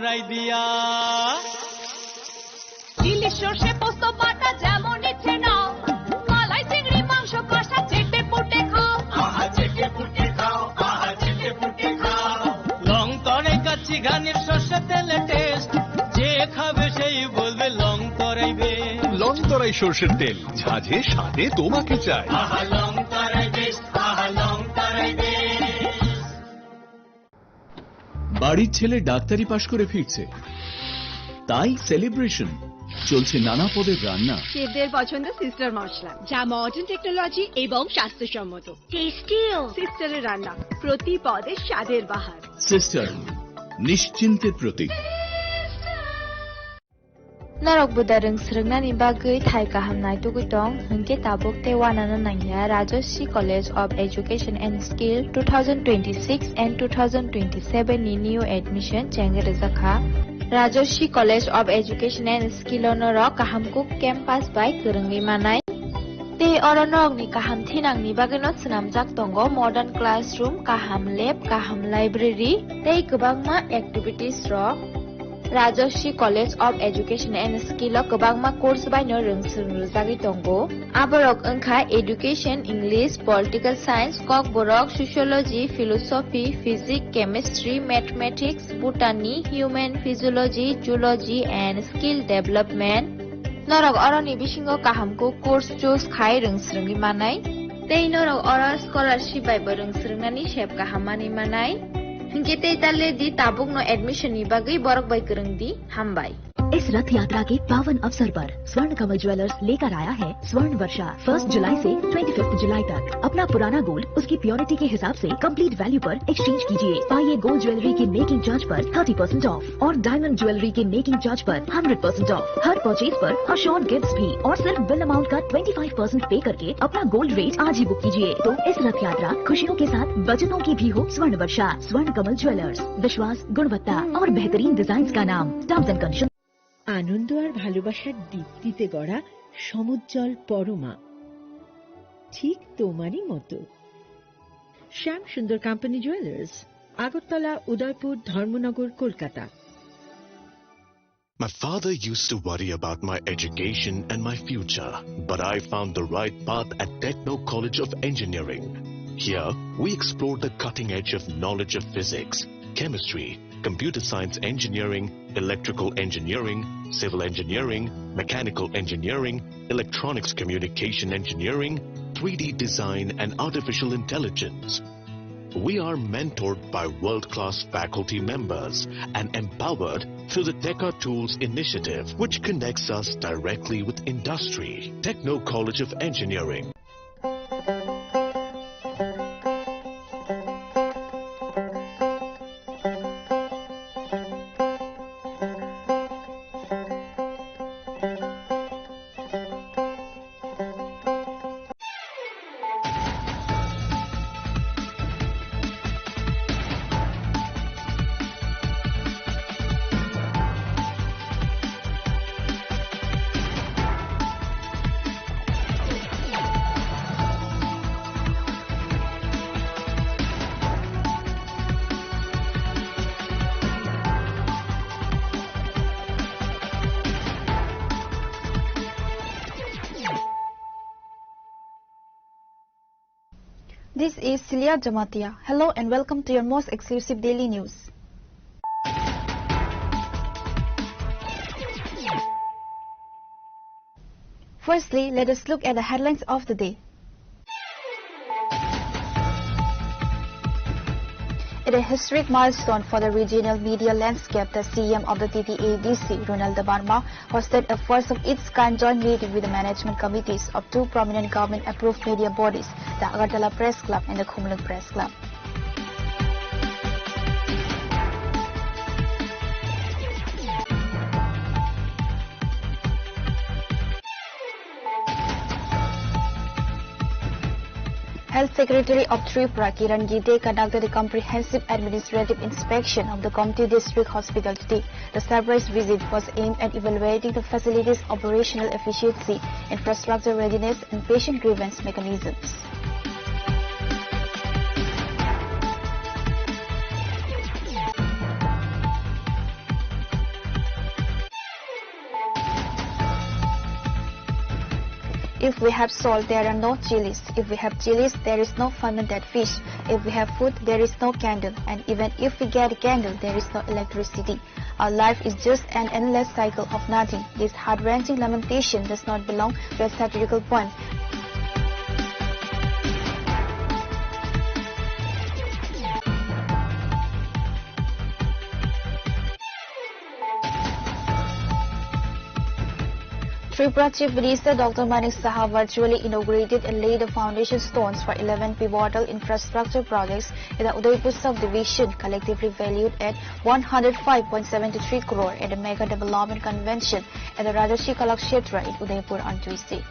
করাই দিয়া ইলিশ সর্ষে পোস্ত বাটা যেমন ইচ্ছে নাও মালাই চিংড়ি মাংস কষা চেটে পুটে খাও আহা চেটে পুটে খাও আহা চেটে পুটে খাও লং তরাই কাচ্চি ঘানির সর্ষে তেলে টেস্ট যে খাবে সেই বলবে লং তরাইবে লং তরাই সর্ষের তেল ঝাঁঝে স্বাদে তোমাকে চাই আহা লং তরাই বেস্ট আহা লং তরাই বেস্ট বাড়ির ছেলে ডাক্তারি পাশ করে ফিরছে তাই সেলিব্রেশন চলছে নানা পদের রান্না শেফদের পছন্দ সিস্টার মশলা যা মডার্ন টেকনোলজি এবং স্বাস্থ্যসম্মত টেস্টিও সিস্টারের রান্না প্রতি পদে স্বাদের বাহার sister নিশ্চিন্তের Pratik Narok budareng srengnani bagui thai kahamnai tugutong hingke tabuk te wanana nangya Rajashri College of Education and Skill 2026 and 2027 ni new admission chengere zakha Rajashri College of Education and Skill onorok kahamkuk campus by kerengni manai te oronok ni kaham thinang ni bageno snamjak tongo modern classroom kaham lab kaham library tei kwbangma activities rok Rajashri College of Education and Skill o kwbangma course baino rungsrungjagui tongo aborok wngkha education English political science kok borok sociology philosophy physics chemistry mathematics botany human physiology zoology and skill development norok oroni bisingo kahamko course choose khai rungsrungui manai tei norok oro scholarship bai bo rungsrungnani sep kahamani manai Hingke tale di tabuk no admission ni bagai borok bai kereng di hambai. इस रथ यात्रा के पावन अवसर पर स्वर्ण कमल jewellers लेकर आया है स्वर्ण वर्षा 1 जुलाई से 25 जुलाई तक अपना पुराना गोल्ड उसकी प्योरिटी के हिसाब से कंप्लीट वैल्यू पर एक्सचेंज कीजिए पाइए गोल्ड ज्वेलरी के मेकिंग चार्ज पर 30% ऑफ और डायमंड ज्वेलरी के मेकिंग चार्ज पर 100% ऑफ हर परचेज पर अश्योर्ड गिफ्ट्स भी और सिर्फ बिल अमाउंट का 25% पे करके अपना गोल्ड रेट आज ही बुक कीजिए तो इस रथ यात्रा खुशियों के साथ बचतों की भी हो स्वर्ण वर्षा स्वर्ण कमल ज्वेलर्स विश्वास गुणवत्ता और बेहतरीन डिजाइन का नाम टर्म्स एंड कंडीशन আনন্দ আর ভালোবাসার দীপ্তিতে গড়া সমুজ্জ্বল পরমা ঠিক তোমারই মতো শ্যাম সুন্দর company jewellers Agartala Udaipur Dharmanagar Kolkata My father used to worry about my education and my future, but I found the right path at Techno College of Engineering. Here, we explored the cutting edge of knowledge of physics, chemistry, computer science engineering, electrical engineering, civil engineering, mechanical engineering, electronics communication engineering, 3D design and artificial intelligence. We are mentored by world-class faculty members and empowered through the Tekka Tools initiative, which connects us directly with industry. Techno College of Engineering. This is Celia Jamatia. Hello and welcome to your most exclusive daily news. Firstly, let us look at the headlines of the day. At a historic milestone for the regional media landscape, the CM of the TTADC, Ronald Barma, hosted a first-of-its-kind joint meeting with the management committees of two prominent government-approved media bodies, the Agartala Press Club and the Khumlung Press Club. Health Secretary of Tripura, KHORANG conducted a comprehensive administrative inspection of the Komti District Hospital today. The surprise visit was aimed at evaluating the facility's operational efficiency, infrastructure readiness, and patient grievance mechanisms. If we have salt, there are no chilies. If we have chilies, there is no fermented fish. If we have food, there is no candle. And even if we get a candle, there is no electricity. Our life is just an endless cycle of nothing. This heart-wrenching lamentation does not belong to a satirical poem. Tripura Chief Minister Dr. Manik Saha virtually inaugurated and laid the foundation stones for 11 pivotal infrastructure projects in the Udaipur subdivision, collectively valued at 105.73 crore at a mega development convention at the Rajarshi Kalakshetra in Udaipur on Tuesday.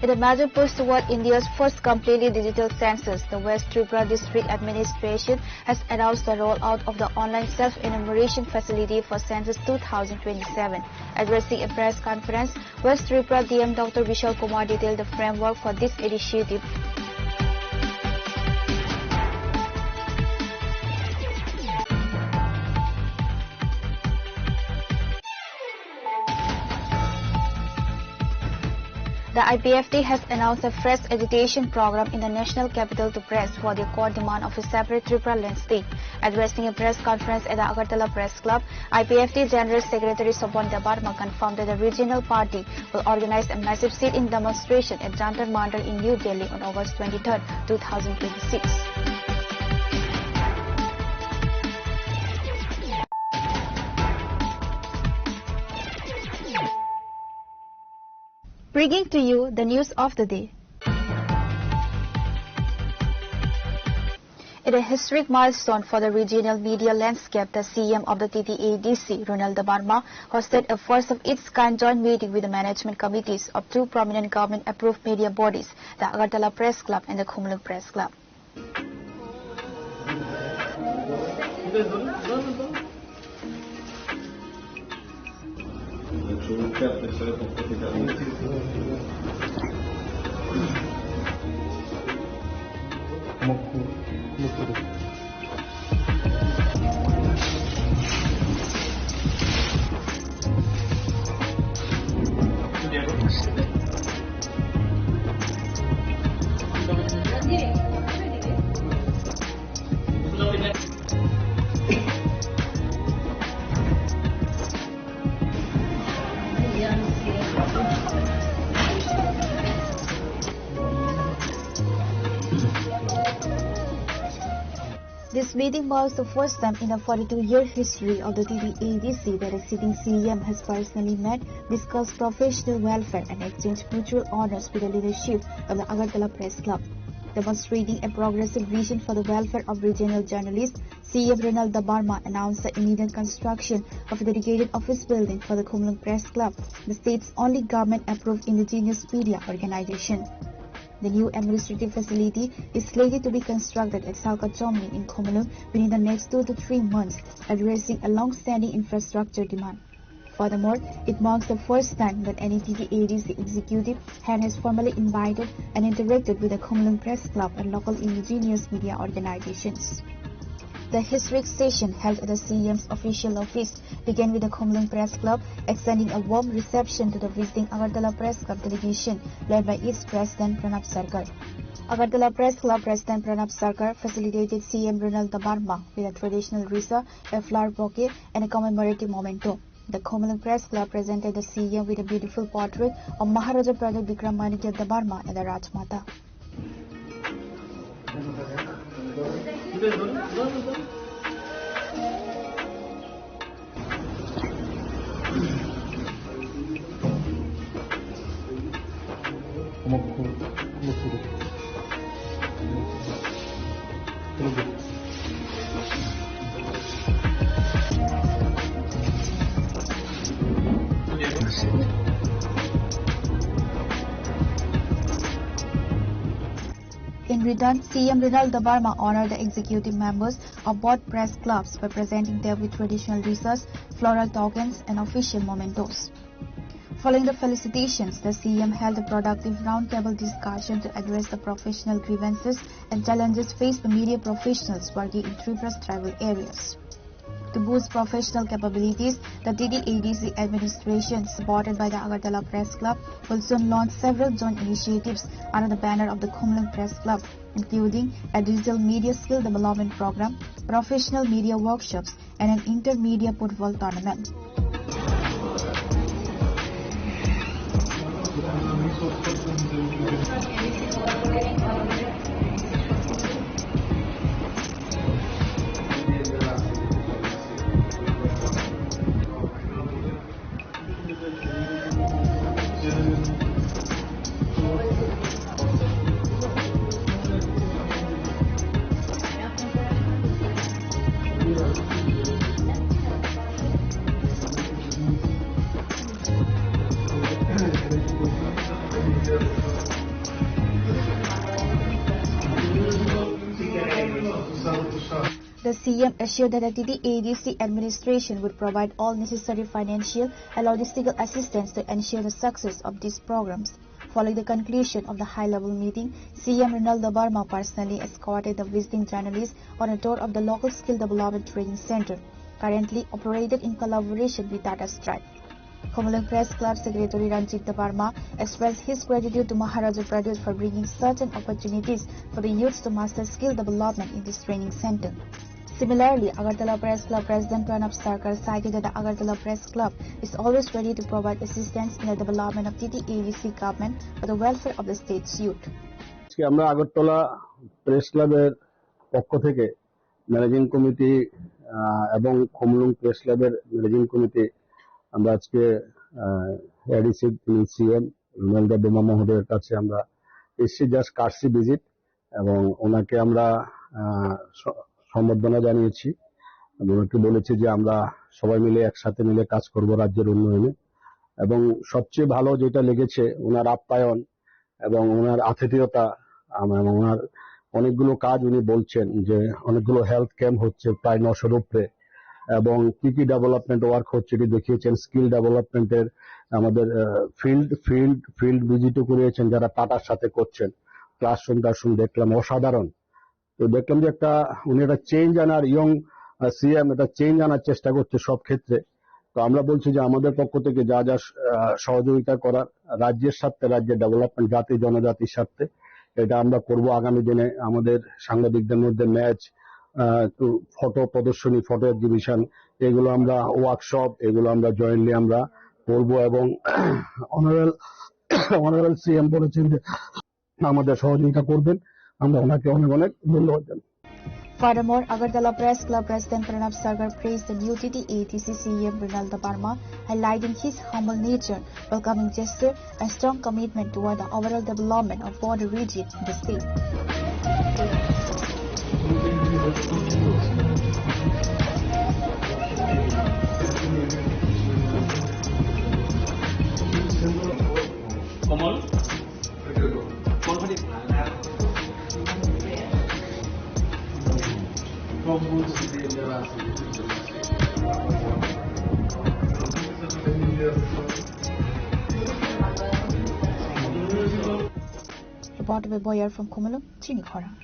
In a major push toward India's first completely digital census, the West Tripura District Administration has announced the rollout of the online self-enumeration facility for Census 2027. Addressing a press conference, West Tripura DM Dr. Vishal Kumar detailed the framework for this initiative. The IPFT has announced a fresh agitation program in the National Capital to press for the core demand of a separate Tripura land state. Addressing a press conference at the Agartala Press Club, IPFT General Secretary Sobhan Debarma confirmed that the regional party will organize a massive sit-in demonstration at Jantar Mandir in New Delhi on August 23, 2026. Bringing to you the news of the day. In a historic milestone for the regional media landscape, the CM of the TTADC, Ronald Debarma, hosted a first-of-its-kind joint meeting with the management committees of two prominent government-approved media bodies, the Agartala Press Club and the Khumlung Press Club. This meeting marks the first time in the 42-year history of the TTADC that a sitting CM has personally met, discussed professional welfare and exchanged mutual honors with the leadership of the Agartala Press Club. Demonstrating a progressive vision for the welfare of regional journalists, CM Ronald Debarma announced the immediate construction of a dedicated office building for the Khumlung Press Club, the state's only government-approved indigenous media organization. The new administrative facility is slated to be constructed at Salka Chomni in Khumlung within the next 2 to 3 months, addressing a long-standing infrastructure demand. Furthermore, it marks the first time that any TTADC executive head has formally invited and interacted with the Khumlung Press Club and local indigenous media organizations. The historic session held at the CM's official office began with the Khumlung Press Club extending a warm reception to the visiting Agartala Press Club delegation led by its president Pranab Sarkar. Agartala Press Club President Pranab Sarkar facilitated CM Ronald Debarma with a traditional risa, a flower bouquet and a commemorative memento. The Khumlung Press Club presented the CM with a beautiful portrait of Maharaja Pradip Vikramaditya Debarma and the Rajmata. In return, CM Ronald Debarma honored the executive members of both press clubs by presenting them with traditional risas, floral tokens, and official mementos. Following the felicitations, the CM held a productive roundtable discussion to address the professional grievances and challenges faced by media professionals working in Tripura's tribal areas. To boost professional capabilities, the TTADC administration, supported by the Agartala Press Club, will soon launch several joint initiatives under the banner of the Khomlung Press Club, including a digital media skill development program, professional media workshops, and an intermedia football tournament. The CM assured that the TTADC administration would provide all necessary financial and logistical assistance to ensure the success of these programs. Following the conclusion of the high-level meeting, CM Ronaldo Barma personally escorted the visiting journalists on a tour of the local skill development training center, currently operated in collaboration with Tata Stripe. Khomlung Press Club Secretary Ranjit Barma expressed his gratitude to Maharaja Pradesh for bringing certain opportunities for the youths to master skill development in this training center. Similarly, Agartala Press Club President Pranab Sarkar cited that the Agartala Press Club is always ready to provide assistance in the development of TTADC government for the welfare of the state's youth. আমরা Agartala press ক্লাবের পক্ষ থেকে managing committee এবং খোমলুং press ক্লাবের managing committee আমরা আজকে ADC CM Ronaldo বোমা মহোদয়ের কাছে আমরা এসছি জাস্ট কার্সি ভিজিট এবং ওনাকে আমরা সম্বর্ধনা জানিয়েছি এবং ওনাকে বলেছি যে আমরা সবাই মিলে একসাথে মিলে কাজ করব রাজ্যের উন্নয়নে এবং সবচেয়ে ভালো যেটা লেগেছে ওনার আপ্যায়ন এবং ওনার আতিথেয়তা এবং ওনার অনেকগুলো কাজ উনি বলছেন যে অনেকগুলো হেলথ ক্যাম্প হচ্ছে প্রায় 900-র উপরে এবং কি কি ডেভেলপমেন্ট ওয়ার্ক হচ্ছে এটি দেখিয়েছেন স্কিল ডেভেলপমেন্টের আমাদের ফিল্ড ভিজিটও করিয়েছেন যারা টাটার সাথে করছেন ক্লাসরুম দেখলাম অসাধারণ তো দেখলাম যে উনি একটা চেঞ্জ আনার ইয়ং সিএম এটা চেঞ্জ আনার চেষ্টা করছে সব ক্ষেত্রে তো আমরা বলছি যে আমাদের পক্ষ থেকে যা যা সহযোগিতা করার রাজ্যের স্বার্থে রাজ্যের ডেভেলপমেন্ট জাতি জনজাতির স্বার্থে এটা আমরা করব আগামী দিনে আমাদের সাংবাদিকদের মধ্যে ম্যাচ ফটো প্রদর্শনী ফটো এক্সিবিশন এগুলো আমরা ওয়ার্কশপ এগুলো আমরা জয়েন্টলি আমরা করবো এবং অনারেবল সিএম বলেছেন যে আমাদের সহযোগিতা করবেন আমরা ওনাকে অনেক অনেক ধন্যবাদ জানাই Furthermore, Agartala Press Club President Pranab Sarkar praised the new TTADC CM Ronaldo Barma, highlighting his humble nature, welcoming gesture, and strong commitment toward the overall development of border region in the state. Reported by Boyer from Khomlung, CHINI KHORANG.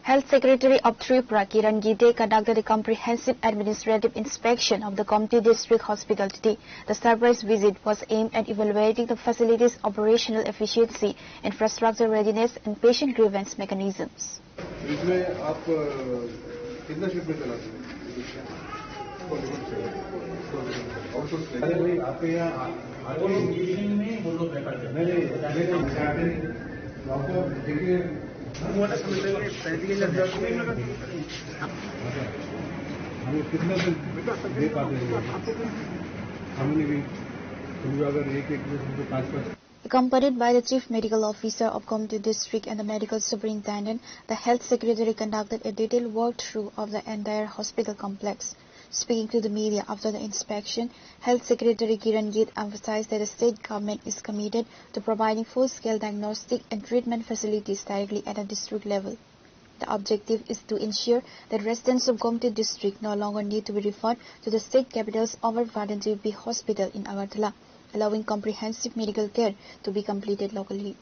Health Secretary of Tripura, Kiran Gide, conducted a comprehensive administrative inspection of the Komti District Hospital today. The surprise visit was aimed at evaluating the facility's operational efficiency, infrastructure readiness, and patient grievance mechanisms. इसमें आप कितना shift में चलाते हैं? अरे भाई आपके यहाँ में वो लोग रेफर करते हैं डॉक्टर देखिए हमें कितना दे पाते हैं हमने भी अगर एक पाँच Accompanied by the Chief Medical Officer of Komti District and the Medical Superintendent, the Health Secretary conducted a detailed walkthrough of the entire hospital complex. Speaking to the media after the inspection, Health Secretary Kiran Gide emphasized that the state government is committed to providing full-scale diagnostic and treatment facilities directly at a district level. The objective is to ensure that residents of Gomti district no longer need to be referred to the state capital's overburdened B hospital in Agartala, allowing comprehensive medical care to be completed locally.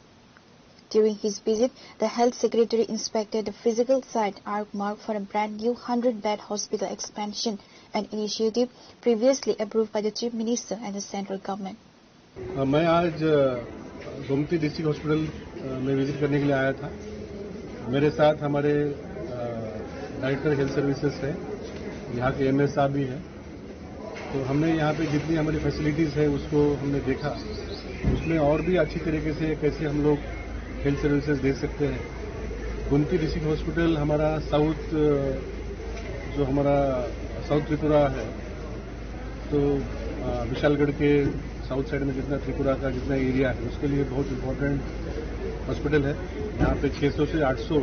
During his visit, the Health Secretary inspected the physical site marked for a brand new 100-bed hospital expansion, an initiative previously approved by the Chief Minister and the central government. मैं आज Gomti district hospital में visit करने के लिए आया था। मेरे साथ हमारे डायरेक्टर हेल्थ सर्विसेज है, यहाँ के एमएस साहब भी हैं। तो हमने यहाँ पे जितनी हमारी फैसिलिटीज़ है उसको हमने देखा, उसमें और भी अच्छी तरीके से कैसे हम लोग हेल्थ सर्विसेज दे सकते हैं। गोमती डिस्ट्रिक्ट हॉस्पिटल हमारा साउथ त्रिपुरा है, तो विशालगढ़ के साउथ साइड में जितना त्रिपुरा का जितना एरिया है उसके लिए बहुत इम्पोर्टेंट हॉस्पिटल है। यहाँ पे 600 से 800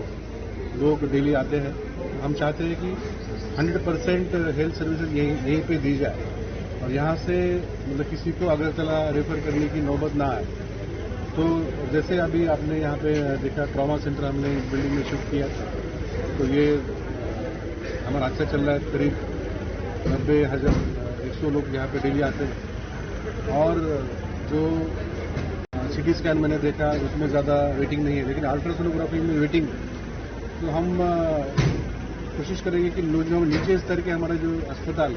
लोग डेली आते हैं। हम चाहते हैं कि 100% हेल्थ सर्विसेज यहीं पे दी जाए और यहाँ से मतलब किसी को अगरतला रेफर करने की नौबत ना आए। तो जैसे अभी आपने यहाँ पे देखा ट्रॉमा सेंटर हमने बिल्डिंग में शिफ्ट किया, तो ये हमारा अच्छा चल रहा है। करीब 90,100 लोग यहाँ पे डेली आते हैं। और जो सिटी स्कैन मैंने देखा उसमें ज़्यादा वेटिंग नहीं है, लेकिन अल्ट्रासोनोग्राफी में वेटिंग। तो हम कोशिश करेंगे कि जो नीचे स्तर के हमारे जो अस्पताल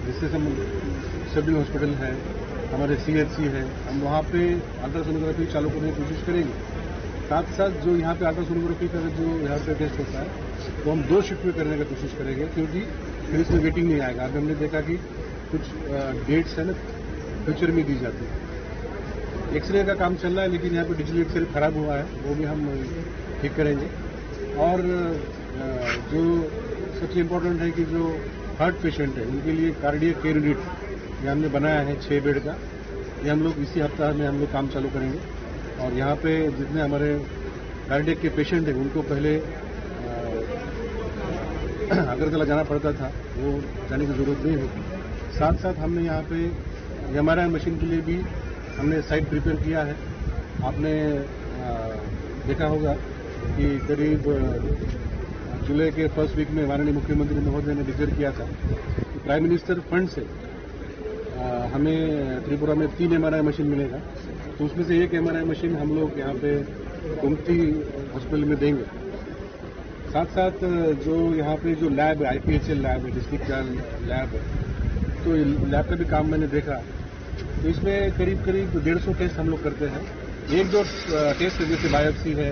जैसे सिविल हॉस्पिटल है, हमारे CHC है, हम वहाँ पे अल्ट्रासोनोग्राफी चालू करने की कोशिश करेंगे। साथ साथ जो यहाँ पे अल्ट्रासोनोग्राफी का जो यहाँ पे टेस्ट होता है वो हम 2 शिफ्ट में करने की कोशिश करेंगे, क्योंकि फिर इसमें वेटिंग नहीं आएगा। अभी हमने देखा कि कुछ डेट्स है ना फ्यूचर में दी जाती है। एक्सरे का काम चल रहा है, लेकिन यहाँ पे डिजिटल एक्सरे खराब हुआ है, वो भी हम ठीक करेंगे। और जो सबसे इम्पोर्टेंट है कि जो हार्ट पेशेंट है उनके लिए कार्डियक केयर यूनिट ये हमने बनाया है 6 बेड का। ये हम लोग इसी हफ्ता में हम लोग काम चालू करेंगे। और यहाँ पे जितने हमारे कार्डियक के पेशेंट हैं उनको पहले अगरतला जाना पड़ता था, वो जाने की जरूरत नहीं होती। साथ साथ हमने यहाँ पे MRI मशीन के लिए भी हमने साइट प्रिपेयर किया है। आपने देखा होगा कि करीब जुलाई के फर्स्ट वीक में माननीय मुख्यमंत्री महोदय ने डिक्लेयर किया था कि प्राइम मिनिस्टर फंड से हमें त्रिपुरा में 3 MRI मशीन मिलेगा। तो उसमें से 1 MRI मशीन हम लोग यहाँ पे गोमती हॉस्पिटल में देंगे। साथ साथ जो यहाँ पे जो लैब है, IPHL लैब है, डिस्ट्रिक्ट लैब है, तो लैब का भी काम मैंने देखा। तो इसमें करीब 150 टेस्ट हम लोग करते हैं। एक जो टेस्ट है जैसे बायोप्सी है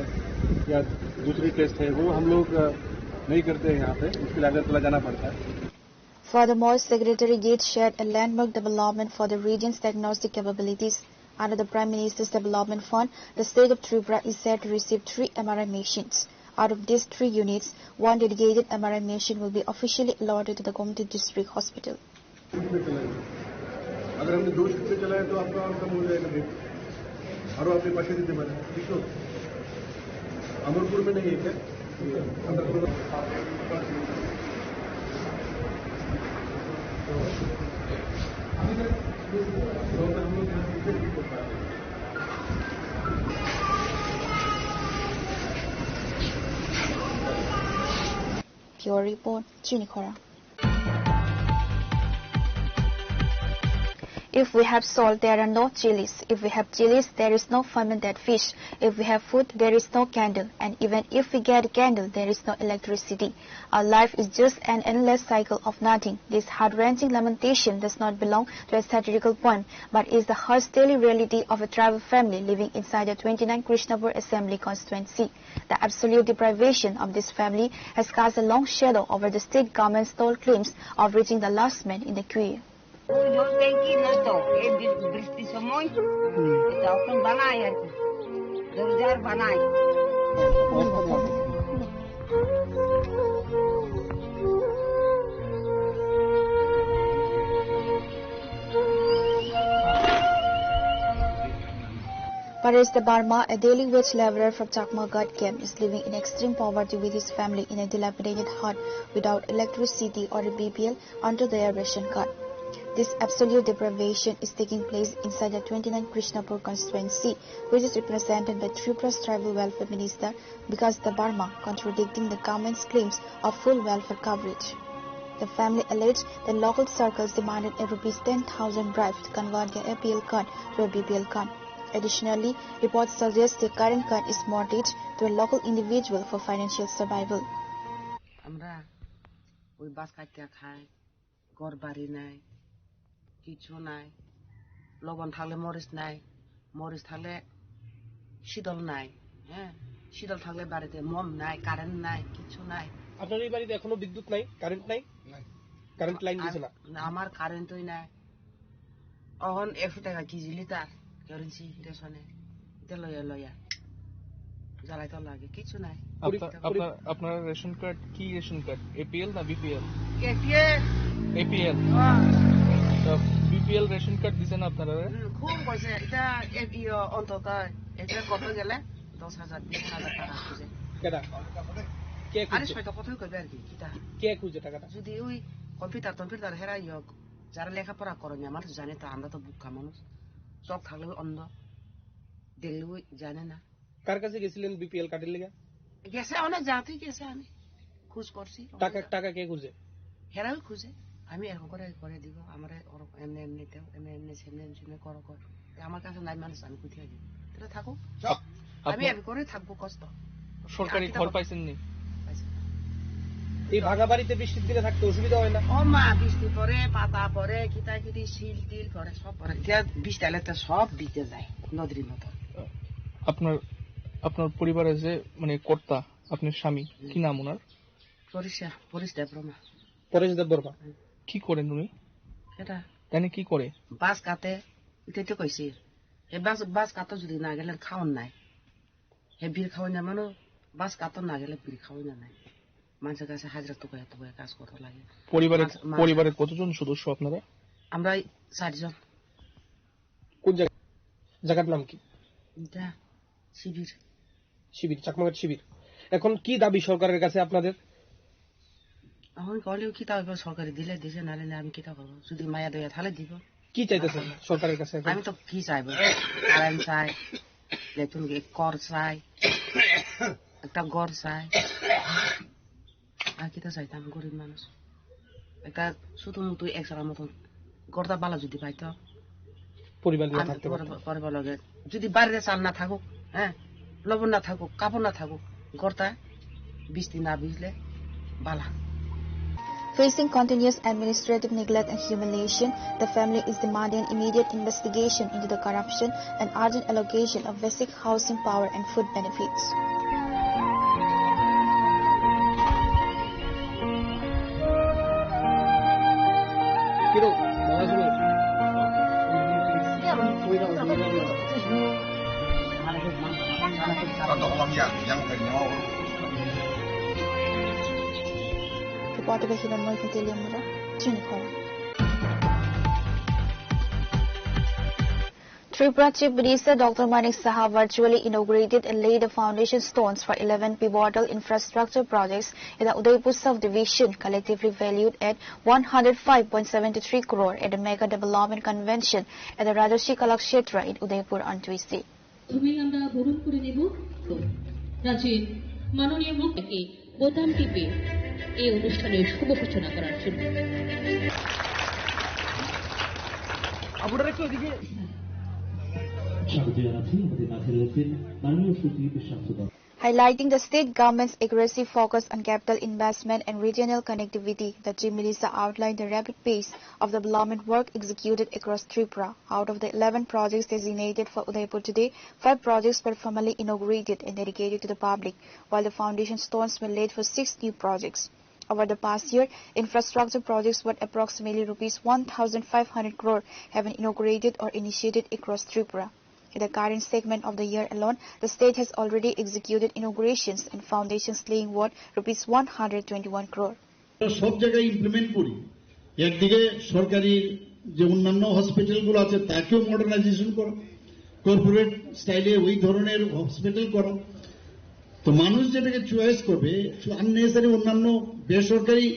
या दूसरी टेस्ट है वो हम लोग नहीं करते हैं यहाँ पे, उसके लिए अगरतला जाना पड़ता है। Furthermore, Secretary Gates shared a landmark development for the region's diagnostic capabilities. Under the Prime Minister's Development Fund, the state of Tripura is set to receive 3 MRI machines. Out of these 3 units, 1 dedicated MRI machine will be officially allotted to the Gomti District Hospital. अगर हमने 2 shift पे चलाए तो आपका और कम हो जाएगा date. और आपके पास देते हमारे ठीक हो अमरपुर में नहीं है क्या? Pure report, CHINI KHORANG. If we have salt, there are no chilies. If we have chilies, there is no fermented fish. If we have food, there is no candle. And even if we get candle, there is no electricity. Our life is just an endless cycle of nothing. This heart-wrenching lamentation does not belong to a satirical poem, but is the harsh daily reality of a tribal family living inside the 29 Krishnapur Assembly constituency. The absolute deprivation of this family has cast a long shadow over the state government's sole claims of reaching the last man in the queue. Paresh de Barma, a daily wage laborer from Chakma God camp, is living in extreme poverty with his family in a dilapidated hut without electricity or a BPL under their ration card. This absolute deprivation is taking place inside the 29 Krishnapur constituency, which is represented by Tripura's tribal welfare minister Vikas Barma, contradicting the government's claims of full welfare coverage. The family alleged that local circles demanded a ₹10,000 bribe to convert their APL card to a BPL card. Additionally, reports suggest the current card is mortgaged to a local individual for financial survival. আমরা ওই বাস কাটতে খাই, ঘর বাড়ি নাই, কিছু নাই, লবণ থাকলে মরিচ নাই, মরিচ থাকলে শীতল নাই, হ্যাঁ শীতল থাকলে বাড়িতে মোম নাই, কারেন্ট নাই, কিছু নাই। আপনার এই বাড়িতে এখনো বিদ্যুৎ নাই, কারেন্ট নাই? কারেন্ট লাইন দিছে না? আমার কারেন্টই নাই। এখন 100 টাকা কেজি লিটার কেরোসিন স্টেশনে লইয়া জ্বালাইতে লাগে, কিছু নাই। আপনার রেশন কার্ড কি রেশন কার্ড, এপিএল না BPL? APL. BPL ration card দিছেন আপনারা? খুব কইছে এটা অন্তত এটা কত গেলে 10,000 20,000 টাকা খুঁজে। কেডা কে খুঁজে? আরে সেটা কতই কইবে আর কি কিটা কে খুঁজে টাকাটা? যদি ওই কম্পিউটার হেরা যারা লেখাপড়া করেনি আমার জানে, তো আমরা তো বুকা মানুষ, চোখ থাকলে অন্ধ, দেখলেও জানে না। কার কাছে গেছিলেন বিপিএল কার্ডের লেগে? গেছে অনেক জাতি গেছে, আমি খোঁজ করছি। টাকা কে খুঁজে? হেরাও খুঁজে। আমি এরকম করে দিব আমার এমনিতেও এমনি করো কর, আমার কাছে নাই মানুষ, আমি কোথায় দিব? এটা থাকুক, আমি এমনি করে থাকবো কষ্ট। সরকারি ঘর পাইছেন নি? এই ভাঙা বাড়িতে বৃষ্টির দিনে থাকতে অসুবিধা হয় না? ও মা, বৃষ্টি পরে, পাতা পরে, কিটা শিল টিল পরে, সব পরে, বৃষ্টি এলে তো সব দিতে যায় নদীর মতো। আপনার পরিবারে যে মানে কর্তা, আপনার স্বামী, কি নাম ওনার? পরেশ দেব বর্মা। কি করেন উনি? এটা জানি কি করে? বাস কাটে, এটাই তো কইছি। এই বাস কাটো যদি না গেলে খাওয়ান নাই, হে বীর খাওয়ান না, মানে বাস কাটো না গেলে বীর খাওয়ান নাই। মানুষের কাছে হাজিরা তো কাজ করতে লাগে। পরিবারের কতজন সদস্য আপনারা? আমরা 4 জন। কোন জায়গার নাম কি? শিবির, চাকমাঘাট শিবির। এখন কি দাবি সরকারের কাছে আপনাদের? এখন কলেও কি দাবি, সরকারি দিলে দিছে, নালে না আমি কিতা করবো, যদি মায়া দয়া তাহলে দিব। কি চাইতেছেন সরকারের কাছে? আমি তো কি চাইবো, কারেন্ট চাই, বেতন কর চাই, একটা ঘর চাই, আর কিতা চাইতাম, গরিব মানুষ একটা শুধু মতো একসারা মতন গড়টা বালা যদি পাইতো, পরিবার লগে যদি বাড়িতে চাল না থাকুক, হ্যাঁ লবণ না থাকুক, কাপড় না থাকুক, গড়টা বৃষ্টি না ভিজলে বালা। Facing continuous administrative neglect and humiliation, the family is demanding immediate investigation into the corruption and urgent allocation of basic housing, power and food benefits. Reported by Hiranmoy Kutiliamura, CHINI KHORANG. Tripura Chief Minister Dr. Manik Saha virtually inaugurated and laid the foundation stones for 11 pivotal infrastructure projects in the Udaipur Subdivision, collectively valued at 105.73 crore at the Mega Development Convention at the Rajarshi Kalakshetra in Udaipur on Tuesday. বোতাম টিপে এই অনুষ্ঠানের শুভ সূচনা করার জন্য Highlighting the state government's aggressive focus on capital investment and regional connectivity, the Chief Minister outlined the rapid pace of the development work executed across Tripura. Out of the 11 projects designated for Udaipur today, 5 projects were formally inaugurated and dedicated to the public, while the foundation stones were laid for 6 new projects. Over the past year, infrastructure projects worth approximately ₹1,500 crore have been inaugurated or initiated across Tripura. In the current segment of the year alone, the state has already executed inaugurations and foundations laying worth ₹121 crore. সব জায়গায় implement করি, একদিকে সরকারি যে অন্যান্য হসপিটালগুলো আছে তাকেও মডার্নাইজেশন করো, কর্পোরেট স্টাইলে ওই ধরনের হসপিটাল করো, তো মানুষ যেটাকে চয়েস করবে, আননেসারি অন্যান্য বেসরকারি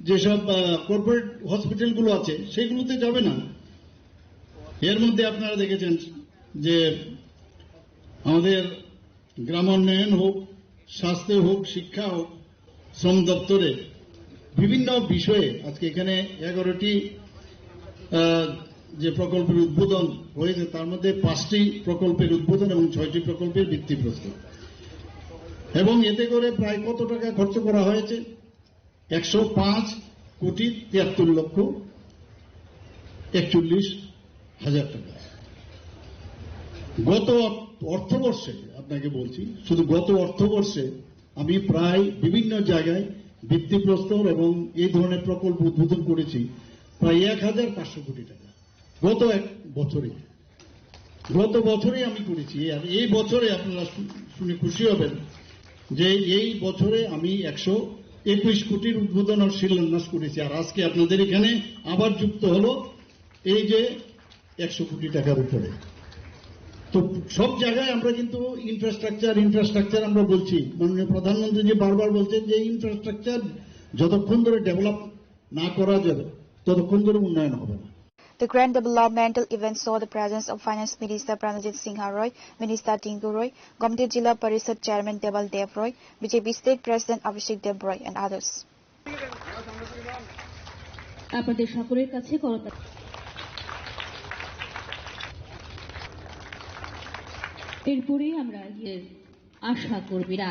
যেসব কর্পোরেট হসপিটালগুলো আছে সেগুলোতে যাবে না। এর মধ্যে আপনারা দেখেছেন যে আমাদের গ্রামোন্নয়ন হোক, স্বাস্থ্য হোক, শিক্ষা হোক, শ্রম দপ্তরে বিভিন্ন বিষয়ে আজকে এখানে 11টি যে প্রকল্পের উদ্বোধন হয়েছে তার মধ্যে 5টি প্রকল্পের উদ্বোধন এবং 6টি প্রকল্পের ভিত্তিপ্রস্তর। এবং এতে করে প্রায় কত টাকা খরচ করা হয়েছে? 105,73,41,000 টাকা। গত অর্থবর্ষে আপনাকে বলছি, শুধু গত অর্থবর্ষে আমি প্রায় বিভিন্ন জায়গায় ভিত্তিপ্রস্তর এবং এই ধরনের প্রকল্প উদ্বোধন করেছি প্রায় 1,500 কোটি টাকা গত এক বছরে। গত বছরে আমি করেছি। আর এই বছরে আপনারা শুনে খুশি হবেন যে এই বছরে আমি 121 কোটির উদ্বোধন আর শিলান্যাস করেছি। আর আজকে আপনাদের এখানে আবার যুক্ত হলো এই যে 100 কোটি টাকার উপরে। তো সব জায়গায় আমরা কিন্তু ইনফ্রাস্ট্রাকচার আমরা বলছি। মাননীয় প্রধানমন্ত্রী যে বারবার বলছেন যে ইনফ্রাস্ট্রাকচার যতক্ষণ ধরে ডেভেলপ না করা যাবে ততক্ষণ ধরে উন্নয়ন হবে না। The grand developmental event saw the presence of Finance Minister Pranajit Singh Roy, Minister Tinku Roy, Gomti Jilla Parishad Chairman Debal Dev Roy, BJP State President Abhishek Dev Roy and others. আপনাদের সকলের কাছে করতালি। এরপরে আমরা আশা কর্মীরা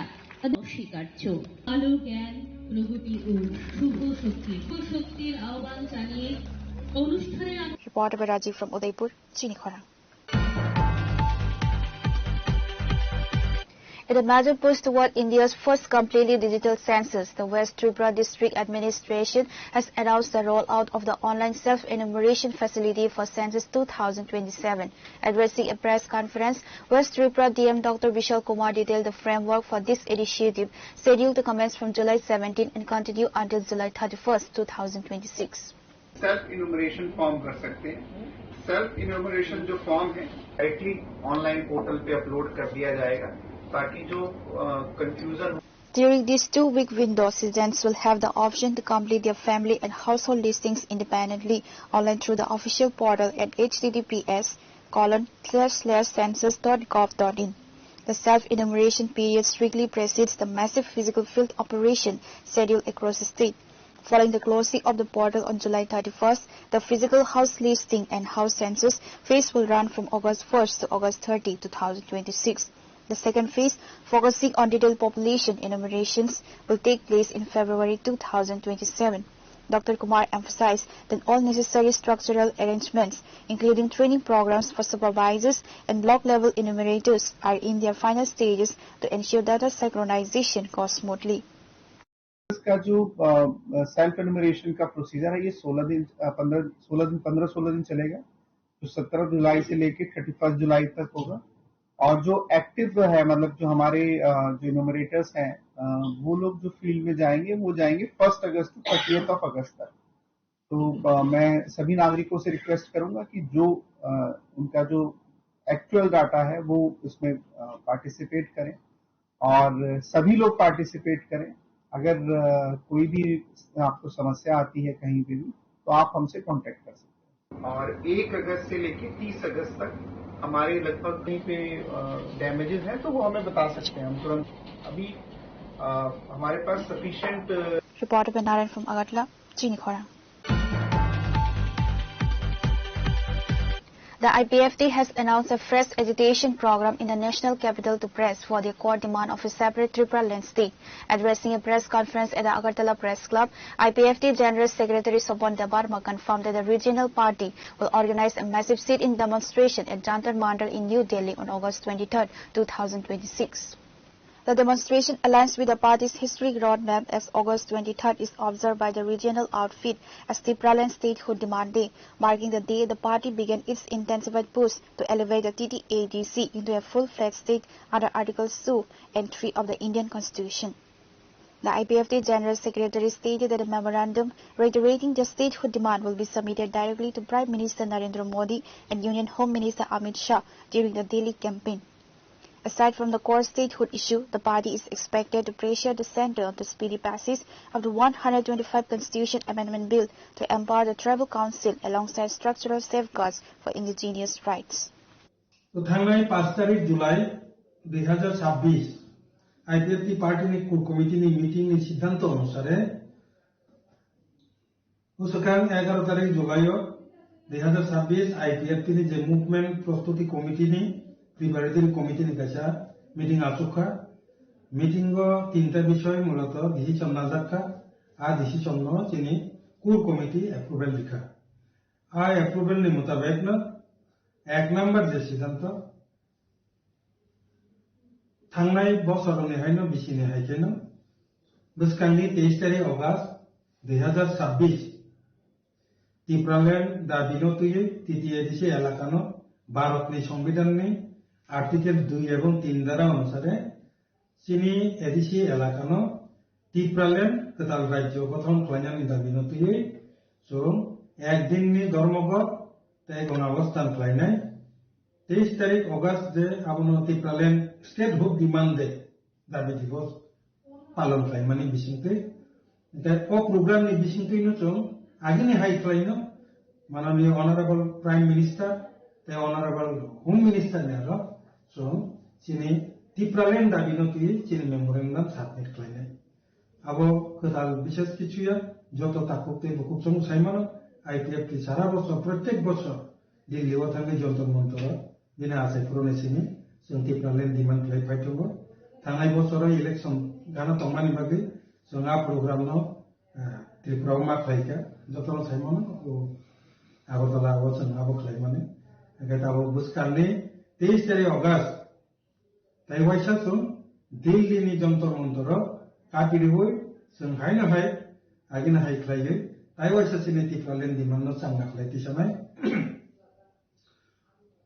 অস্বীকার্য আলো জ্ঞান প্রগতি ও শুভ শক্তির আহ্বান জানিয়ে অনুষ্ঠানে Reported by Rajiv from Udaipur, CHINI KHORANG. In a major push toward India's first completely digital census, the West Tripura District Administration has announced the rollout of the online self-enumeration facility for Census 2027. Addressing a press conference, West Tripura DM Dr. Vishal Kumar detailed the framework for this initiative, scheduled to commence from July 17 and continue until July 31st, 2026. Self enumeration form भर सकते हैं। Self enumeration जो form है directly online portal पे upload कर दिया जाएगा ताकि जो confusion. During this 2-week window, citizens will have the option to complete their family and household listings independently online through the official portal at https://census.gov.in. The self-enumeration period strictly precedes the massive physical field operation scheduled across the state. Following the closing of the portal on July 31st, the physical house listing and house census phase will run from August 1st to August 30, 2026. The second phase, focusing on detailed population enumerations, will take place in February 2027. Dr. Kumar emphasized that all necessary structural arrangements, including training programs for supervisors and block-level enumerators, are in their final stages to ensure data synchronization goes smoothly. इसका जो self enumeration का procedure है ये 15 दिन चलेगा, जो 17 जुलाई से लेकर 31 जुलाई तक होगा। और जो एक्टिव है मतलब जो हमारे जो इन्यूमरेटर्स हैं वो लोग जो फील्ड में जाएंगे वो जाएंगे 1 अगस्त से 30 अगस्त तक। तो मैं सभी नागरिकों से रिक्वेस्ट करूंगा कि जो उनका जो एक्चुअल डाटा है वो इसमें पार्टिसिपेट करें और सभी लोग पार्टिसिपेट करें। अगर कोई भी आपको समस्या आती है कहीं पे भी तो आप हमसे कांटेक्ट कर सकते हैं। और 1 अगस्त से लेकर 30 अगस्त तक हमारे लगभग कहीं पे डैमेजेस हैं तो वो हमें बता सकते हैं, हम तुरंत अभी हमारे पास sufficient. Reported by Narayan from Agartala, CHINI KHORANG. The IPFT has announced a fresh agitation program in the national capital to press for the core demand of a separate Tripura land state. Addressing a press conference at the Agartala Press Club, IPFT General Secretary Sobhan Debarma confirmed that the regional party will organize a massive sit-in demonstration at Jantar Mandal in New Delhi on August 23, 2026. The demonstration aligns with the party's historic roadmap as August 23rd is observed by the regional outfit as Tripura Statehood Demand Day, marking the day the party began its intensified push to elevate the TTADC into a full-fledged state under Articles 2 and 3 of the Indian Constitution. The IPFT General Secretary stated that a memorandum reiterating the statehood demand will be submitted directly to Prime Minister Narendra Modi and Union Home Minister Amit Shah during the Delhi campaign. Aside from the core statehood issue, the party is expected to pressure the centre on the speedy passage of the 125 Constitution Amendment Bill to empower the Tribal Council alongside structural safeguards for indigenous rights. तो थांनाय 5 तारिख जुलाई 2026 IPFT पार्टीनि core कमिटिनि मिटिंनि सिद्धांत अनुसारे उसखां 11 तारिख जुलाई 2026 IPFT जे movement प्रस्तुति कमिटिनि प्रिपारेटरी कमिटिनि कासा मीटिंग आसुखा मीटिंग 3टा विषय मूलत डिसिशन नाजाखा आ डिसिशन नो चिनि कोर कमिटी अप्रूवल दिखा आ अप्रूवल नि मुताबिक न 1 नंबर जे सिद्धांत थांनाय बोसोरनि हायनो बिसिनि हायकेनो बसकांनि 23 तारिख अगस्त 2026 त्रिपुरालैंड दाबिनोतुयै TTADC एलाकानो भारतनि संविधाननि आर्टिकल 2 एवं 3 द्वारा अनुसारे चिनी एडीसी एलाकानो त्रिपुरालैंड कताल राज्य गठन खालामनायनि दाबिनोतुयै जों एक दिननि धर्मघट तय गणावस्थान खालामनाय 23 तारिख अगस्त जे आबनो त्रिपुरालैंड स्टेट हुड डिमांड दे दाबि दिवस पालन खालामनायनि बिसिंथै दा ओ प्रोग्रामनि बिसिंथैनो जों आगिनि हाय खालामनो माननीय honourable prime minister the Honorable Home Minister Nero, so Chini Tipralen Dabinoti, Chini Memorandum Submit Kleine. Abo Kadal Bishop Kichuya, Joto Takute, Bukutsum Simon, IPF Sarabos of Protect Bosso, the Liwatanga Joto Montoro, Dina as a Pronesini, so Tipralen demand play Paitogo, Tanai Bossoro election, Gana Tomani Babi, so now program no Triproma Klaika, Joto Simon, who Abotala was an Abo Claimani. Kita buskarni 23 तारिख अगस्त तैवाइसा सुन दिल्ली नि जंतर मंतर काटिरि होय जों हायनो हाय आगिना हाय खालायो तैवाइसा सिनि तिफ्रालेन दिमाननो सांना खालायति समाय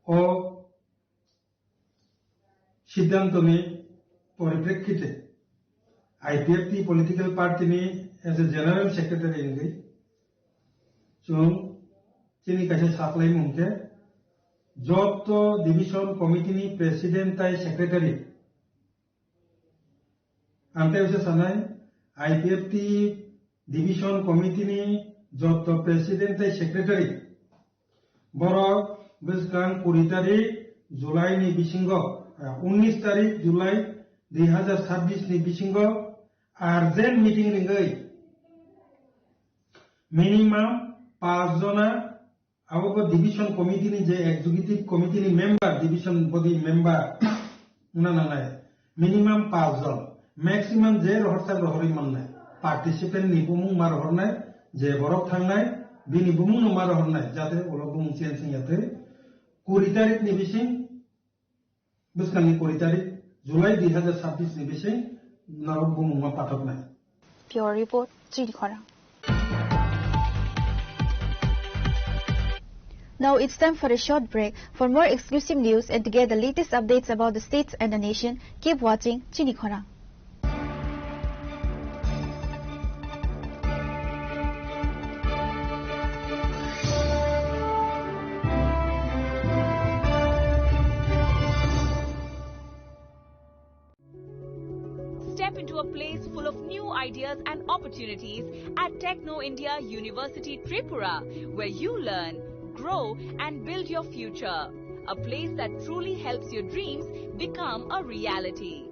ओ सिद्धांतनि परिप्रेक्षिते IPFT political party नि as a general secretary इंगै जों चिनि कासे साप्लाई मुंके जोतो डिविजन कमिटी नि प्रेसिडेंट ताई सेक्रेटरी अंते उसे सनाय आईपीएफटी डिविजन कमिटी नि जोतो प्रेसिडेंट ताई सेक्रेटरी बरो बिसगां 20 तारिख जुलाई नि बिसिंगो 19 तारिख जुलाई 2026 नि बिसिंगो अर्जेंट मीटिंग रिंगै मिनिमम 5 जना Our division committee ni je executive committee ni member division body member unanai minimum 5 jon maximum je rohsa rohori mannai participant ni bumung mar hornai je borok thangnai bini bumung mar hornai jate olok bumung chen sing yate 20 tarik ni bising buskani 20 tarik July 2026 ni bising narok bumung ma patok nai. Pure report CHINI KHORANG. Now it's time for a short break. For more exclusive news and to get the latest updates about the states and the nation, keep watching CHINI KHORANG. Step into a place full of new ideas and opportunities at Techno India University Tripura, where you learn, grow and build your future. A place that truly helps your dreams become a reality.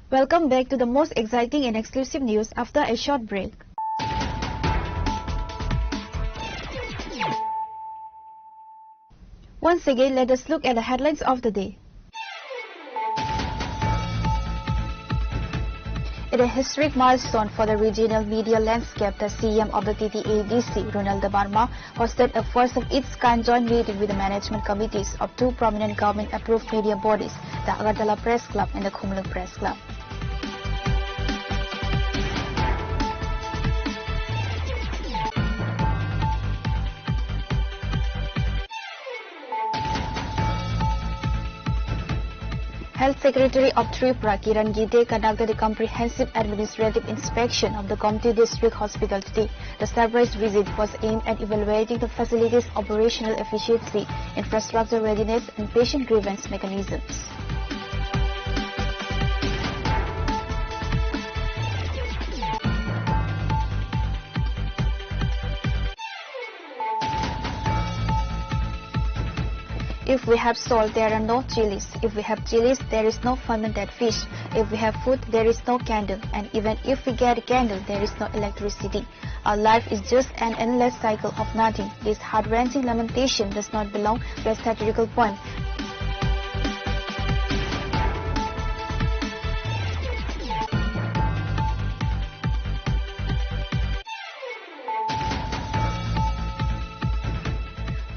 Welcome back to the most exciting and exclusive news after a short break. Once again, let us look at the headlines of the day. In a historic milestone for the regional media landscape, the CM of the TTADC, Ronald Barma, hosted a first-of-its-kind joint meeting with the management committees of two prominent government-approved media bodies, the Agartala Press Club and the Khumlung Press Club. Health Secretary of Tripura, KHORANG conducted a comprehensive administrative inspection of the Komti District Hospital today. The surprise visit was aimed at evaluating the facility's operational efficiency, infrastructure readiness, and patient grievance mechanisms. If we have salt, there are no chilies. If we have chilies, there is no fermented fish. If we have food, there is no candle. And even if we get a candle, there is no electricity. Our life is just an endless cycle of nothing. This heart-wrenching lamentation does not belong to a satirical poem.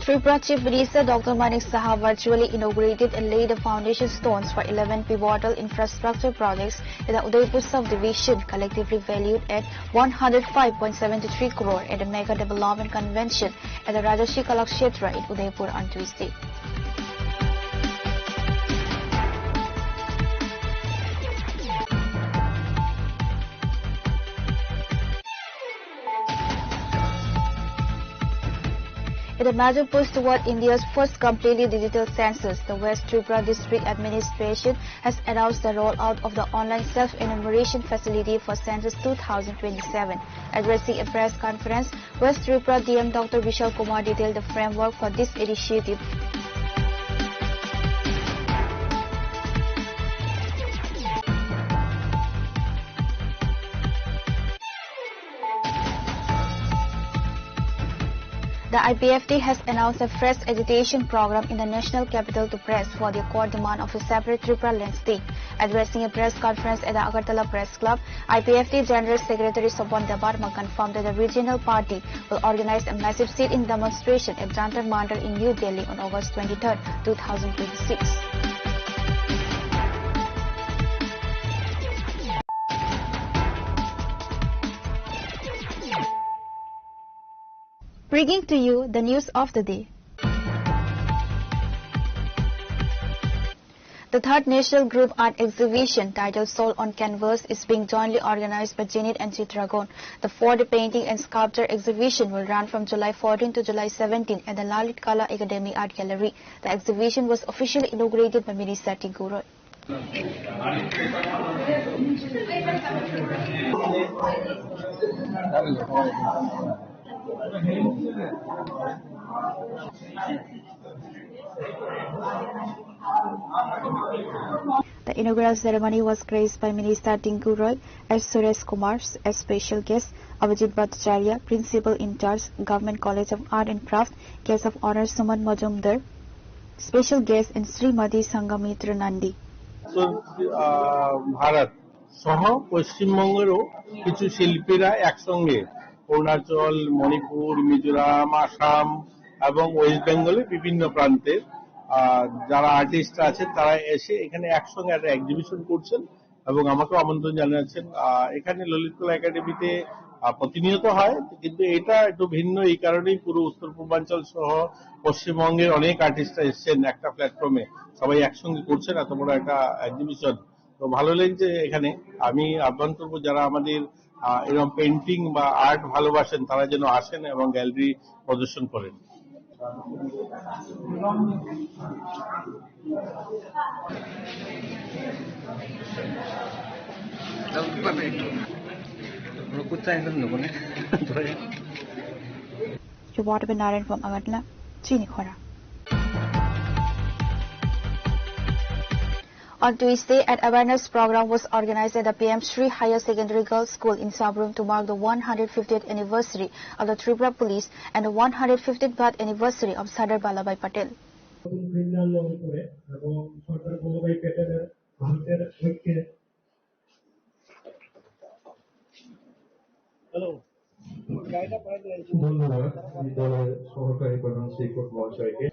Tripura Chief Minister Dr. Manik Saha virtually inaugurated and laid the foundation stones for 11 pivotal infrastructure projects in the Udaipur subdivision, collectively valued at 105.73 crore at the Mega Development Convention at the Rajarshi Kalakshetra in Udaipur on Tuesday. In a major push toward India's first completely digital census, the West Tripura District Administration has announced the rollout of the online self-enumeration facility for Census 2027. Addressing a press conference, West Tripura DM Dr. Vishal Kumar detailed the framework for this initiative. The IPFT has announced a fresh agitation program in the national capital to press for the core demand of a separate Tripura land state. Addressing a press conference at the Agartala Press Club, IPFT General Secretary Sobhan Debarma confirmed that the regional party will organize a massive sit-in demonstration at Jantar Mantar in New Delhi on August 23, 2026. Bringing to you the news of the day. The third National Group Art Exhibition, titled Soul on Canvas, is being jointly organized by Zenit and Chitragon. The 4-day painting and sculpture exhibition will run from July 14 to July 17 at the Lalit Kala Academy Art Gallery. The exhibition was officially inaugurated by Minister Tiguroi. The inaugural ceremony was graced by Minister Tinku Roy as Suresh Kumar as special guest, Abhijit Bhattacharya, Principal in charge, Government College of Art and Craft, Guest of Honor Suman Majumdar, Special Guest and Srimati Sangamitra Nandi. Bharat সহ পশ্চিমবঙ্গেরও কিছু শিল্পীরা একসঙ্গে অরুণাচল, মণিপুর, মিজোরাম, আসাম এবং West বেঙ্গলের বিভিন্ন প্রান্তে যারা artist আছেন তারা এসে এখানে একসঙ্গে একটা এক্সিবিশন করছেন এবং আমাকে আমন্ত্রণ জানাচ্ছেন। এখানে ললিতকলা একাডেমিতে প্রতিনিয়ত হয়, কিন্তু এটা একটু ভিন্ন এই কারণেই পুরো উত্তর পূর্বাঞ্চল সহ পশ্চিমবঙ্গের অনেক আর্টিস্টরা এসছেন একটা প্ল্যাটফর্মে, সবাই একসঙ্গে করছেন এত বড় একটা এক্সিবিশন। তো ভালো লাগছে এখানে। আমি আহ্বান করবো যারা আমাদের এরকম পেন্টিং বা আর্ট ভালোবাসেন তারা যেন আসেন এবং গ্যালারি প্রদর্শন করেন। Reported by Narayan from Agartala, CHINI KHORANG. On Tuesday, an awareness program was organized at the PM Shri Higher Secondary Girls School in Sabrum to mark the 150th anniversary of the Tripura Police and the 150th birth anniversary of Sardar Vallabhbhai Patel. ধন্যবাদ আমি দলের সহকারী প্রধান শিক্ষক মহাশয়কে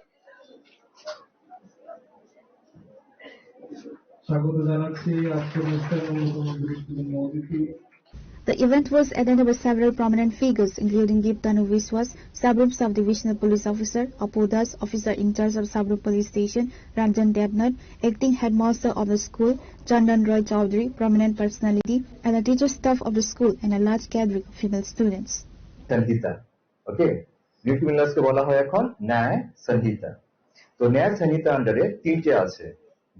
স্বাগত জানাচ্ছি আজকের অনুষ্ঠানের অন্যতম গুরুত্বপূর্ণ অতিথি। The event was attended by several prominent figures, including Giptanu Viswas, Sabrum Sub-Divisional Police Officer, Apodas, Officer in charge of Sabrum Police Station, Ranjan Devnath, acting headmaster of the school, Chandan Roy Chowdhury, prominent personality, and the teacher staff of the school, and a large gathering of female students. Samhita okay duty মিনার্সকে বলা হয় এখন ন্যায় সংহিতা তো ন্যায় সংহিতা আন্ডারে তিনটে আছে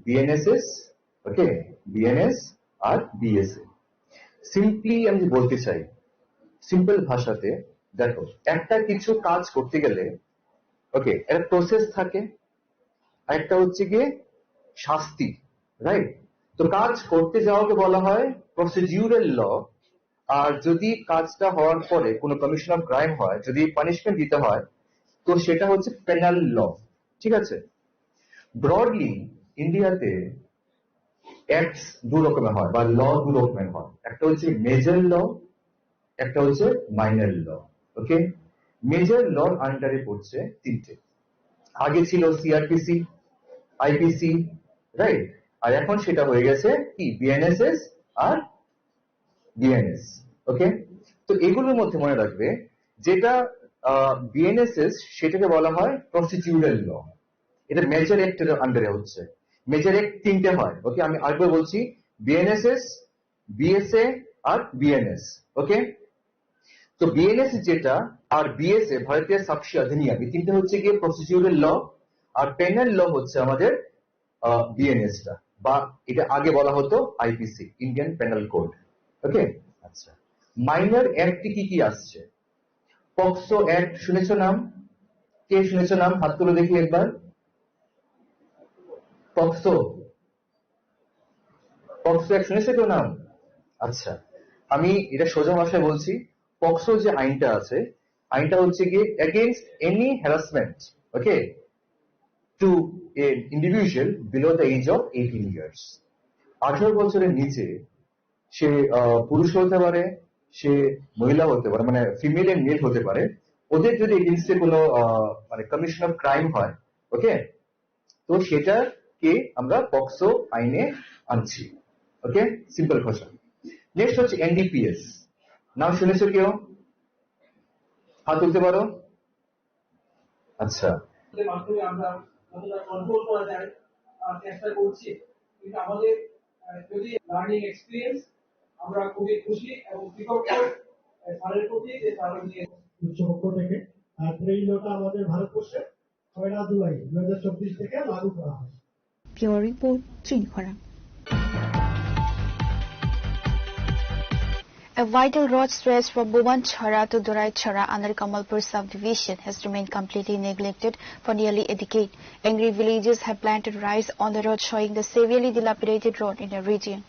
বিএনএসএস ওকে বিএনএস আর বিএসএ সিম্পলি আমি বলতে চাই সিম্পল ভাষাতে দেখো একটা কিছু কাজ করতে গেলে ওকে একটা প্রসেস থাকে আর একটা হচ্ছে গিয়ে শাস্তি রাইট তো কাজ করতে যাওয়াকে বলা হয় প্রসিডিউরাল ল আর যদি কাজটা হওয়ার পরে কোনো কমিশন অফ ক্রাইম হয় যদি পানিশমেন্ট দিতে হয় তো সেটা হচ্ছে পেনাল ল ঠিক আছে ব্রডলি ইন্ডিয়াতে অ্যাক্টস দু রকমের হয় বা ল দু রকমের হয় একটা হচ্ছে মেজর ল একটা হচ্ছে মাইনর ল ওকে মেজর লর আন্ডারে পড়ছে তিনটে আগে ছিল সিআরপিসি আইপিসি রাইট আর এখন সেটা হয়ে গেছে কি বিএনএসএস আর বিএনএস ওকে তো এগুলোর মধ্যে মনে রাখবে যেটা বিএনএসএস সেটাকে বলা হয় প্রসিডিউরাল ল এটা মেজর অ্যাক্টের আন্ডারে হচ্ছে মেজর অ্যাক্ট তিনটে হয় ওকে আমি আরেকবার বলছি বিএনএসএস বিএসএ আর বিএনএস ওকে তো বিএনএস যেটা আর বিএসএ ভারতীয় সাক্ষী অধিনিয়ম এই তিনটে হচ্ছে গিয়ে প্রসিডিউরাল ল আর পেনাল ল হচ্ছে আমাদের বিএনএসটা বা এটা আগে বলা হতো আইপিসি ইন্ডিয়ান পেনাল কোড ওকে আচ্ছা মাইনর অ্যাক্ট কি কি আসছে পক্সো অ্যাক্ট শুনেছো নাম কে শুনেছো নাম হাত তুলে দেখি একবার পক্সো পক্সো অ্যাক্ট শুনেছো কেউ নাম আচ্ছা আমি এটা সোজা ভাষায় বলছি পক্সো যে আইনটা আছে আইনটা হচ্ছে গিয়ে against any harassment okay to a individual below the age of 18 years 18 বছরের নিচে সে পুরুষ হতে পারে সে মহিলা হতে পারে মানে ফিমেল এন্ড মেল হতে পারে ওদের যদি এগেইনস্টে কোনো মানে কমিশন অফ ক্রাইম হয় ওকে তো সেটাকে আমরা পক্সো আইনে আনছি ওকে সিম্পল ভাষা নেক্সট হচ্ছে এনডিপিএস নাম শুনেছো কেউ হাত তুলতে পারো আচ্ছা মাধ্যমে আমরা কন্ট্রোল করা যায় চেষ্টা করছি কিন্তু আমাদের যদি লার্নিং এক্সপিরিয়েন্স আমরা খুবই খুশি এবং কৃতজ্ঞ স্যারের প্রতি যে তারা নিয়ে উচ্চপক্ষ থেকে আর এই লটা আমাদের ভারতবর্ষে 6 জুলাই 2024 থেকে লাগু করা হয় Pure report, CHINI. A vital road stretch from Bhubaneswara to Dorai-Chhara under Kamalpur subdivision has remained completely neglected for nearly a decade. Angry villagers have planted rice on the road, showing the severely dilapidated road in the region.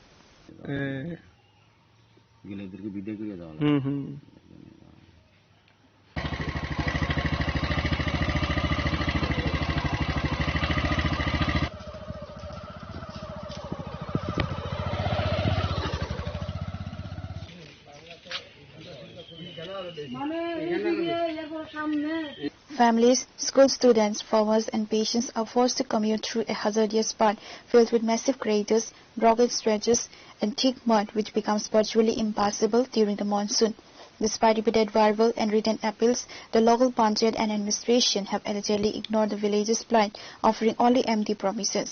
Families, school students, farmers and patients are forced to commute through a hazardous path filled with massive craters, rugged stretches and thick mud which becomes virtually impassable during the monsoon. Despite repeated verbal and written appeals, the local panchayat and administration have allegedly ignored the villagers' plight, offering only empty promises.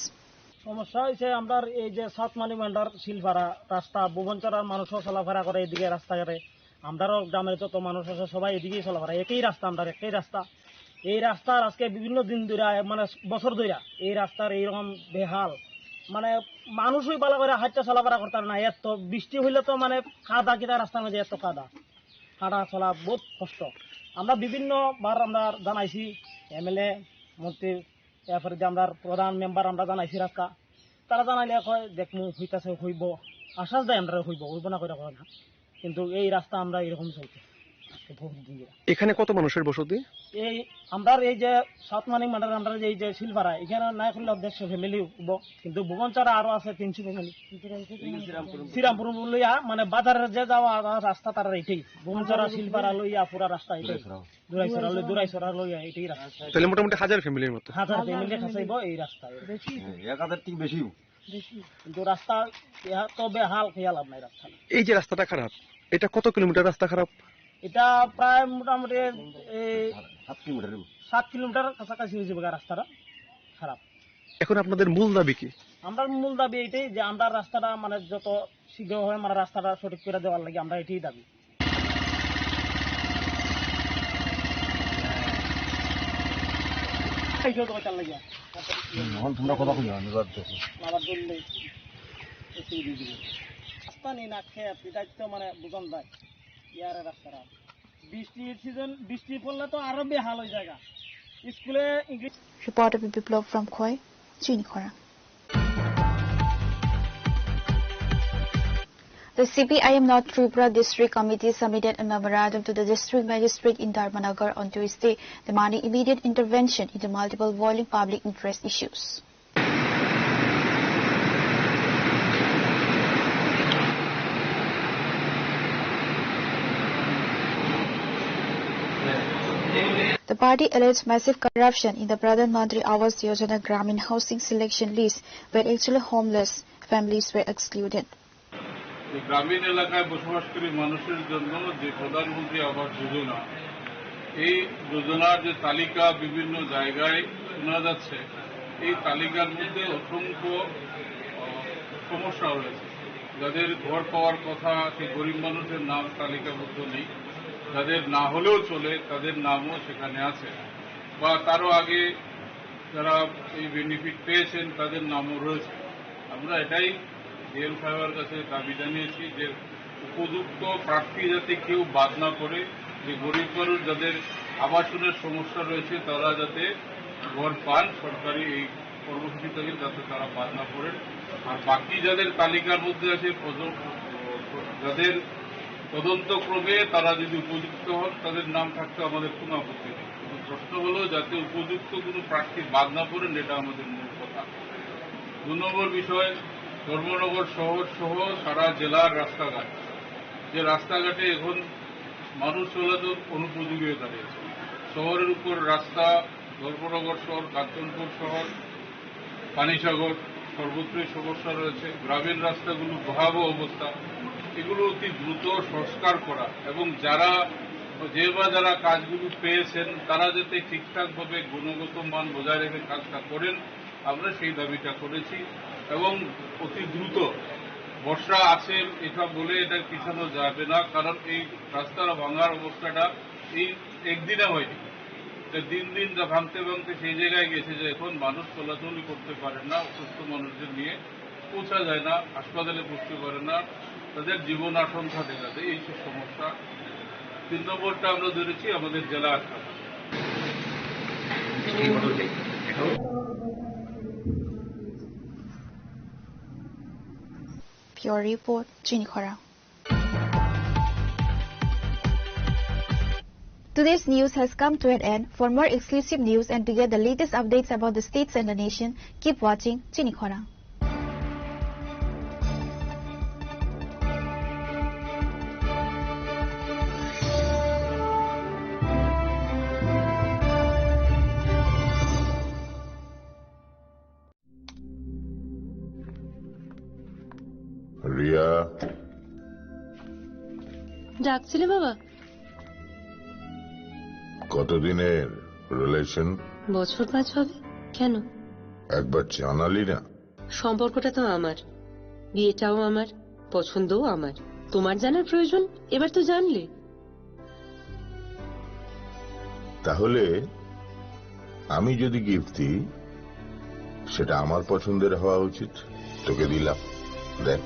সমস্যা হয়েছে আমরা এই যে south মানিমেন্ডার Shilpara রাস্তা ভুবনচরার মানুষও চলাফেরা করে এদিকে রাস্তাঘাটে আমরাও গ্রামের যত মানুষ আছে সবাই এদিকেই চলাফেরা একই রাস্তা আমরা একই রাস্তা এই রাস্তার আজকে বিভিন্ন দিন ধরে মানে বছর ধরে এই রাস্তার এইরকম বেহাল মানে মানুষই ভালো করে হাঁটতে চলাফেরা করতে না এত বৃষ্টি হইলে তো মানে কাদা কিনা রাস্তার মধ্যে এত কাদা হাঁটা চলা বহুত কষ্ট আমরা বিভিন্নবার আমরা জানাইছি এমএলএ মন্ত্রী এরপরে যে আমরা প্রধান মেম্বার আমরা জানাইছি রাস্তা তারা জানাইলে কয় দেখমু হইতাছে হইব আশ্বাস দেয় আমরা হইব না করে না, কিন্তু এই রাস্তা আমরা এরকম চলছে। এখানে কত মানুষের বসতি? এই আমরা এই যে সাউথ মানিক মান্ডার আমরা এই যে শিলপাড়া এখানে না করলে 150 ফ্যামিলি, কিন্তু ভুবনচরা আরো আছে 300 ফ্যামিলি। শ্রীরামপুর লইয়া মানে বাজারের যে যাওয়া রাস্তা তারা এটাই, ভুবনচরা শিলপাড়া লইয়া পুরা রাস্তা এটাই, দুরাইছড়া লইয়া এটাই রাস্তা। তাহলে মোটামুটি 1000 ফ্যামিলির মতো, 1000 ফ্যামিলি খাসাইব এই রাস্তা। 1000 থেকে বেশিও, কিন্তু রাস্তা তো বেহাল, খেয়াল আপনার রাস্তা। এই যে রাস্তাটা খারাপ, এটা কত কিলোমিটার রাস্তা খারাপ? এটা প্রায় মোটামুটি 7 কিলোমিটার কাছাকাছি হয়ে যাবে রাস্তাটা খারাপ। এখন আপনাদের মূল দাবি কি? আমরা মূল দাবি এটাই যে আমরা রাস্তাটা মানে যত শীঘ্র হয় মানে রাস্তাটা সঠিক করে দেওয়ার লাগে আমরা এটাই দাবি। রাস্তা নেই না খেত, এটা তো মানে বুঝন যায় ইয়ার রাস্তাটা। বৃষ্টির সিজন, বৃষ্টি পড়লে তো আরো বেহাল হয়ে যায় স্কুলে English. Reporter Biplov from Khoi, CHINI KHORANG. The CPIM North Tripura District Committee submitted a memorandum to the District Magistrate in Dharmanagar on Tuesday, demanding immediate intervention into multiple boiling public interest issues. The party alleged massive corruption in the Pradhan Mantri Awas Yojana Gramin housing selection list, where actually homeless families were excluded. গ্রামীণ এলাকায় বসবাসকারী মানুষের জন্য যে প্রধানমন্ত্রী আবাস যোজনা, এই যোজনার যে তালিকা বিভিন্ন জায়গায় শোনা যাচ্ছে, এই তালিকার মধ্যে অসংখ্য সমস্যা রয়েছে। যাদের ঘর পাওয়ার কথা সেই গরিব মানুষের নাম তালিকাবদ্ধ নেই, যাদের না হলেও চলে তাদের নামও সেখানে আছে, বা তারও আগে যারা এই বেনিফিট পেয়েছেন তাদের নামও রয়েছে। আমরা এটাই ডিএম সাহেবের কাছে দাবি জানিয়েছি যে উপযুক্ত প্রার্থী যাতে কেউ বাদ না করে, যে গরিব মানুষ যাদের আবাসনের সমস্যা রয়েছে তারা যাতে ঘর পান, সরকারি এই কর্মসূচি থেকে যাতে তারা বাদ না করেন। আর বাকি যাদের তালিকার মধ্যে আছে, যাদের তদন্তক্রমে তারা যদি উপযুক্ত হন তাদের নাম থাকতে আমাদের কোনো আপত্তি নেই, কিন্তু প্রশ্ন হলো যাতে উপযুক্ত কোনো প্রার্থী বাদ না পড়েন, এটা আমাদের মূল কথা। 2 নম্বর বিষয়, ধর্মনগর শহর সহ সারা জেলার রাস্তাঘাট, যে রাস্তাঘাটে এখন মানুষ চলাচল অনুপযোগী হয়ে দাঁড়িয়েছে। শহরের উপর রাস্তা, ধর্মনগর শহর, কাঞ্চনপুর শহর, পানিসাগর সর্বত্রই সমস্যা রয়েছে। গ্রামীণ রাস্তাগুলো ভয়াবহ অবস্থা, এগুলো অতি দ্রুত সংস্কার করা এবং যারা কাজগুলো পেয়েছেন তারা যাতে ঠিকঠাকভাবে গুণগত মান বজায় রেখে কাজটা করেন, আমরা সেই দাবিটা করেছি। এবং অতি দ্রুত, বর্ষা আছে এটা বলে এটা পিছানো যাবে না, কারণ এই রাস্তার ভাঙার অবস্থাটা এই একদিনে হয়নি, দিন দিন ভাঙতে ভাঙতে সেই জায়গায় গেছে যে এখন মানুষ চলাচলই করতে পারে না, অসুস্থ মানুষদের নিয়ে পৌঁছা যায় না, হাসপাতালে পৌঁছতে পারে না, তাদের জীবন আশঙ্কা দেখা দেয়, এই সব সমস্যা। 3 নম্বরটা আমরা ধরেছি আমাদের জেলা হাসপাতাল। Pure Report, CHINI KHORANG. Today's news has come to an end. For more exclusive news and to get the latest updates about the states and the nation, keep watching CHINI KHORANG. Riya, ডাকছিলে বাবা? কতদিনের relation? বছর 5 হবে। কেন? একবার জানালি না? সম্পর্কটা তো আমার, বিয়েটাও আমার, পছন্দও আমার। তোমার জানার প্রয়োজন এবার তো জানলে। তাহলে আমি যদি গিফট দিই সেটা আমার পছন্দের হওয়া উচিত। তোকে দিলাম, দেখ।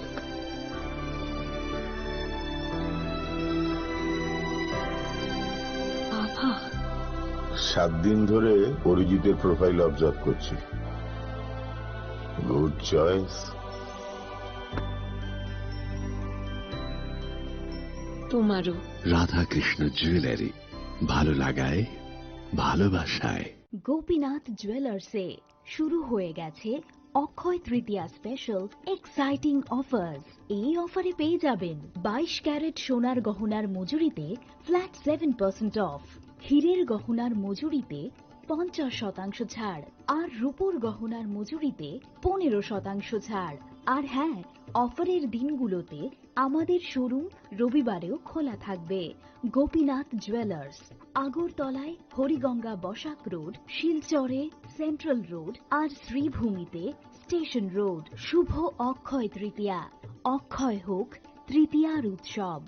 বাবা, 7 দিন ধরে অরিজিতের প্রোফাইল অবজার্ভ করছি। Good choice. তোমারও। রাধাকৃষ্ণ জুয়েলারি, ভালো লাগায় ভালোবাসায়। গোপীনাথ জুয়েলার্সে শুরু হয়ে গেছে Akshaya Tritiya special exciting offers. এই অফারে পেয়ে যাবেন 22 ক্যারেট সোনার গহনার মজুরিতে ফ্ল্যাট 7% অফ, হীরের গহনার মজুরিতে 50% ছাড়, আর রূপোর গহনার মজুরিতে 15% ছাড়। আর হ্যাঁ, অফারের দিনগুলোতে আমাদের শোরুম রবিবারেও খোলা থাকবে। গোপীনাথ জুয়েলার্স, আগরতলায় হরিগঙ্গা বসাক রোড, শিলচরে সেন্ট্রাল রোড, আর শ্রীভূমিতে স্টেশন রোড। শুভ অক্ষয় তৃতীয়া, অক্ষয় হোক তৃতীয়ার উৎসব।